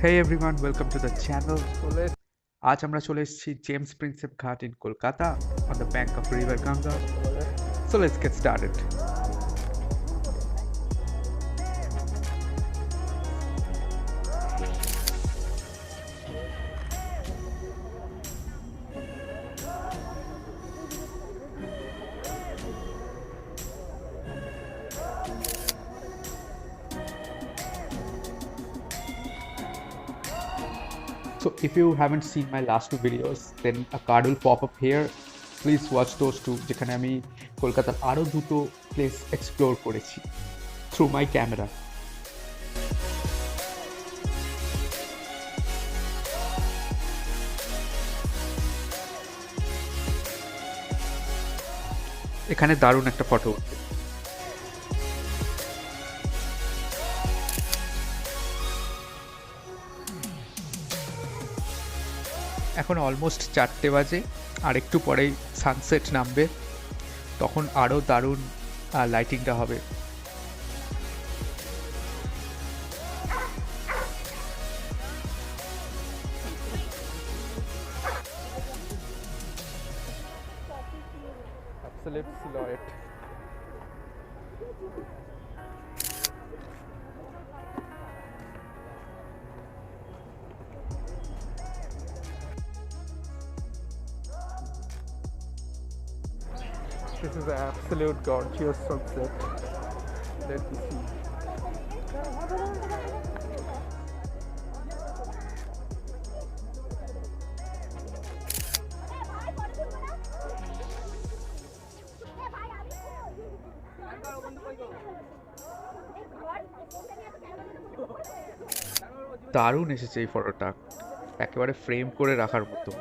Hey everyone, welcome to the channel. আজ আমরা চলে এসেছি জেমস প্রিন্সেপ ঘাট in Kolkata on the bank of river Ganga. So let's get started. So if you haven't seen my last two videos, then a card will pop up here. Please watch those two যেখানে আমি কলকাতার আরো দুটো place explore করেছি through my camera. এখানে দারুণ একটা photo উঠবে। এখন অলমোস্ট 4টে বাজে আর একটু পরেই সানসেট নামবে, তখন আরও দারুণ লাইটিংটা হবে। Absolute silhouette. This is an absolute gorgeous sunset. Let me see. দারুণ এসেছে এই ফটোটা, একেবারে ফ্রেম করে রাখার মতো।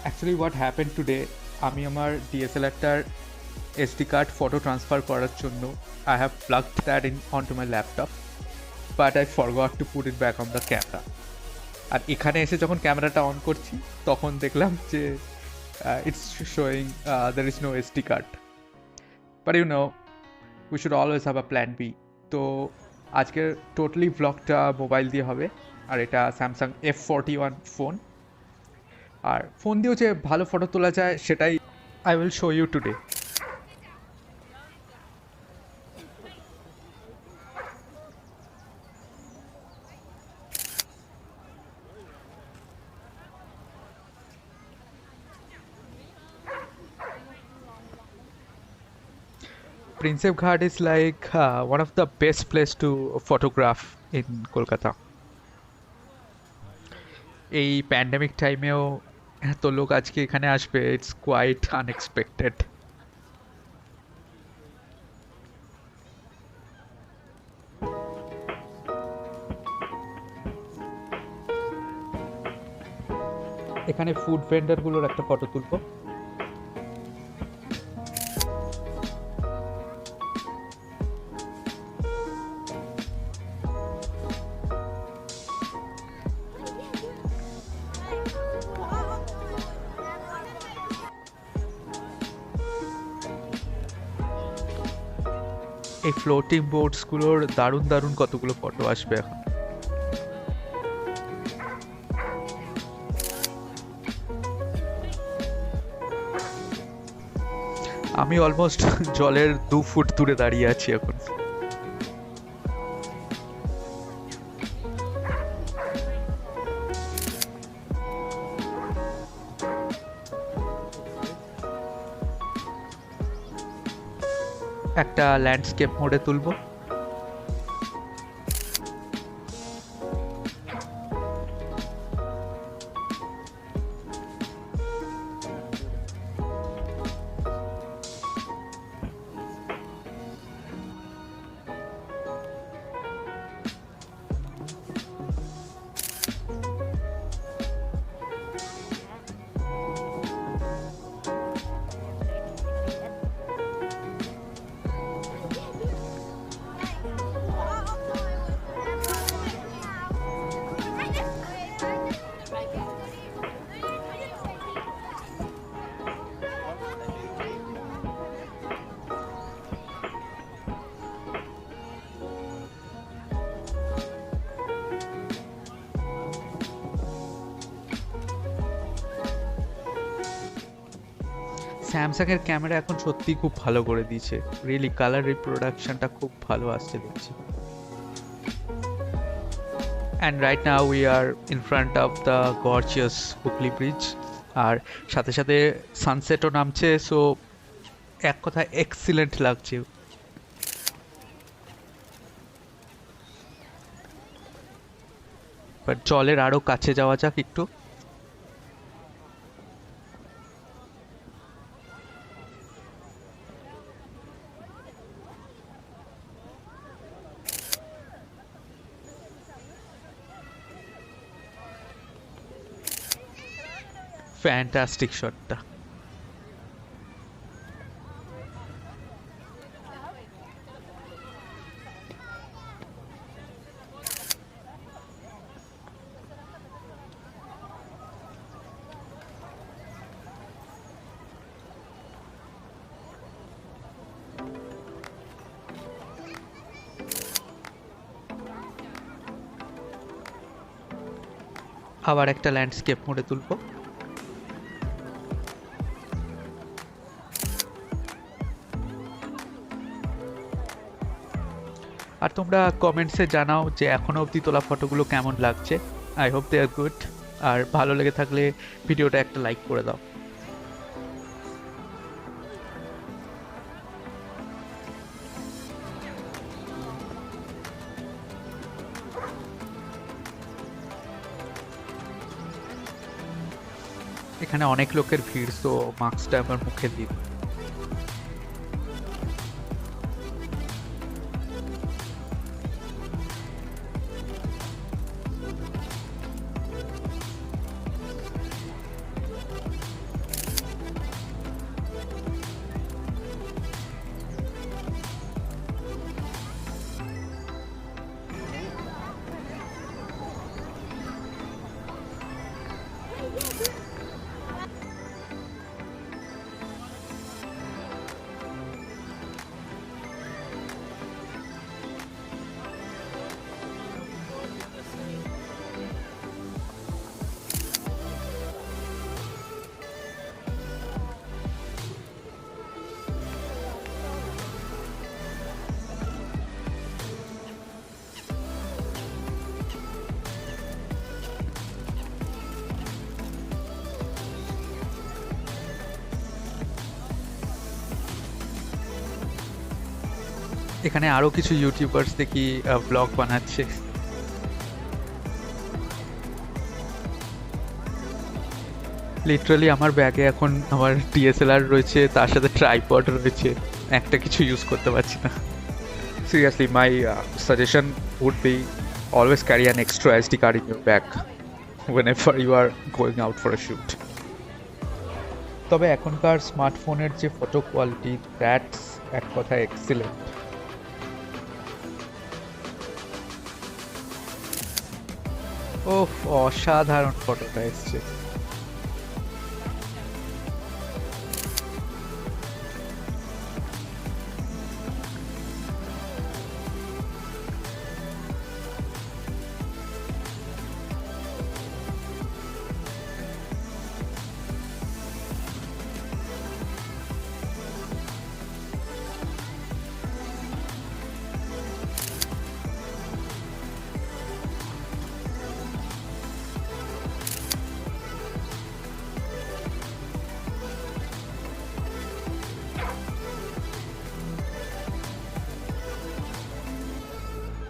Actually what happened today, আমি আমার DSLR-টার SD card ফটো ট্রান্সফার করার জন্য I have plugged that in onto my laptop, but I forgot to put it back on the camera. আর এখানে এসে যখন ক্যামেরাটা অন করছি তখন দেখলাম যে it's showing there is no SD card. But you know, we should always have a plan B. তো আজকের টোটালি ব্লগটা মোবাইল দিয়ে হবে, আর এটা স্যামসাং F41 ফোন। আর ফোন দিয়েও যে ভালো ফটো তোলা যায় সেটাই I will show you today. Prinsep Ghat is like one of the best place to photograph in Kolkata. এই প্যান্ডেমিক টাইমেও এত লোক আজকে এখানে আসবে, ইটস কোয়াইট আনএক্সপেক্টেড। এখানে ফুড ভেন্ডারগুলোর একটা ফটো তুলবো। এই ফ্লোটিং বোটসগুলোর দারুণ দারুণ কতগুলো ফটো আসবে এখন। আমি অলমোস্ট জলের 2 ফুট দূরে দাঁড়িয়ে আছি এখন। একটা ল্যান্ডস্কেপ মোডে তুলবো। স্যামসাং এর ক্যামেরা এখন সত্যি খুব ভালো করে দিয়েছে, রিয়েলি কালার রিপ্রোডাকশনটা খুব ভালো আসছে দেখছি। And right now we are in front of the gorgeous Hooghly bridge, আর সাথে সাথে সানসেটও নামছে, সো এক কথা এক্সিলেন্ট লাগছে। বাট জলের আরো কাছে যাওয়া যাক একটু। ফ্যান্টাস্টিক শটটা। আবার একটা ল্যান্ডস্কেপ মোডে তুলবো। আর তোমরা কমেন্টসে জানাও যে এখনো অবধি তোলা ফটোগুলো কেমন লাগছে। I hope they are good. আর ভালো লেগে থাকলে ভিডিওটা একটা লাইক করে দাও। এখানে অনেক লোকের ভিড়, তো মাস্কটা আমার মুখে দিই। এখানে আরো কিছু ইউটিউবার্স দেখি ব্লগ বানাচ্ছে। লিটারালি আমার ব্যাগে এখন আমার ডিএসএলআর রয়েছে, তার সাথে ট্রাইপড রয়েছে, একটা কিছু ইউজ করতে পারছি না। Seriously my suggestion would be always carry an extra SD card in your bag whenever you are going out for a shoot. তবে এখনকার স্মার্টফোনের যে ফটো কোয়ালিটি, দ্যাটস এক কথা এক্সিলেন্ট। ওহ, অসাধারণ ফটোটা এসছে।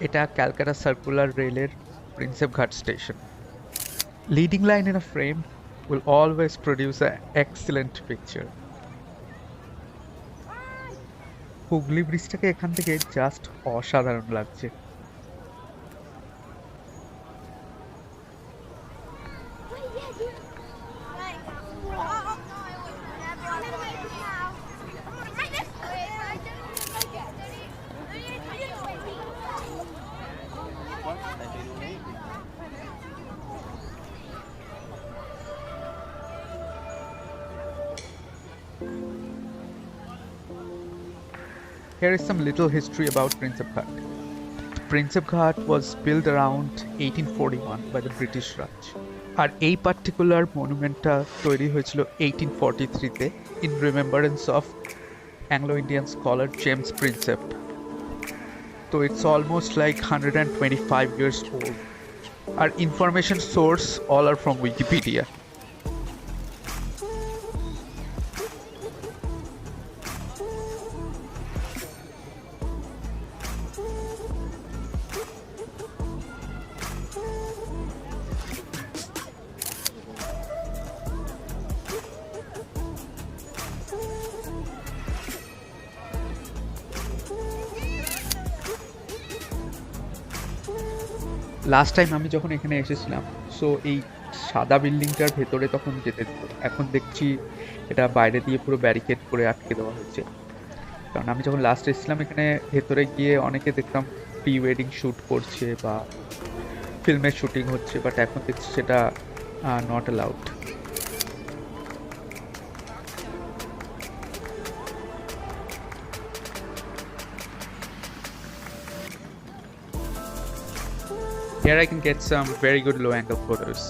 এটা ক্যালকাটা সার্কুলার রেলের Prinsep Ghat station. Leading line in a frame will always produce an excellent picture. Hooghly ব্রিজটাকে এখান থেকে জাস্ট অসাধারণ লাগছে। Here is some little history about Prinsep Ghat. Prinsep Ghat was built around 1841 by the British Raj. আর এই particular মনুমেন্টটা তৈরি হয়েছিল 1843-তে in remembrance of Anglo Indian scholar James Prinsep. তো it's almost like 125 years old. Our information source all are from Wikipedia. Last time আমি যখন এখানে এসেছিলাম, সো এই সাদা বিল্ডিংটার ভেতরে তখন যেতে দিত, এখন দেখছি এটা বাইরে দিয়ে পুরো ব্যারিকেড করে আটকে দেওয়া হয়েছে। কারণ আমি যখন লাস্ট এসেছিলাম এখানে ভেতরে গিয়ে অনেকে দেখতাম প্রি ওয়েডিং শ্যুট করছে বা ফিল্মের শুটিং হচ্ছে, বাট এখন দেখছি সেটা not allowed. Here I can get some very good low angle photos.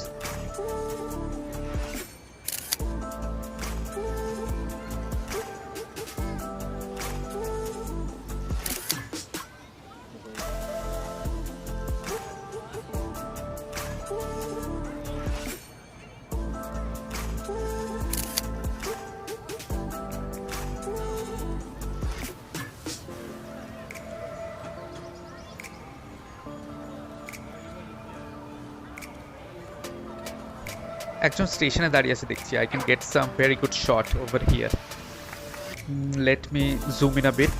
একজন স্টেশনে দাঁড়িয়ে আছে দেখছি। I can get some very good shot over here. Let me zoom in a bit.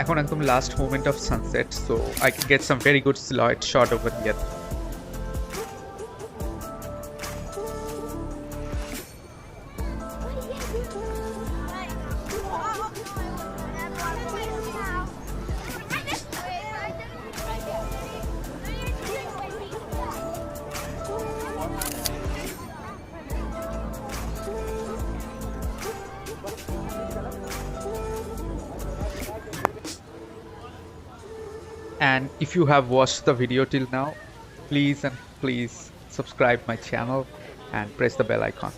এখন একদম last moment of sunset, so I can get some very good silhouette shot over here. And if you have watched the video till now, please subscribe my channel and press the bell icon.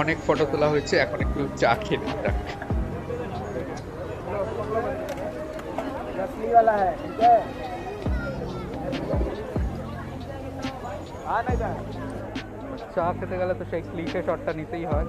অনেক photo তোলা হয়েছে, এখন একটু চা খেয়ে নিই। চা খেতে গেলে তো সেই ক্লিশে শটটা নিতেই হয়।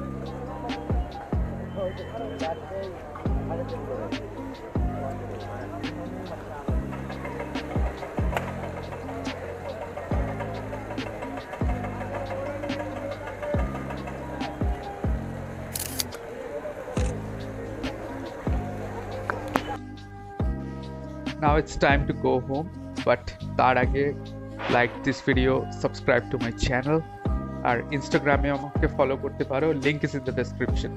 Now it's time to go home, but তার আগে like this video, subscribe to my channel, আর ইনস্টাগ্রামে আমাকে ফলো করতে পারো, link is in the description.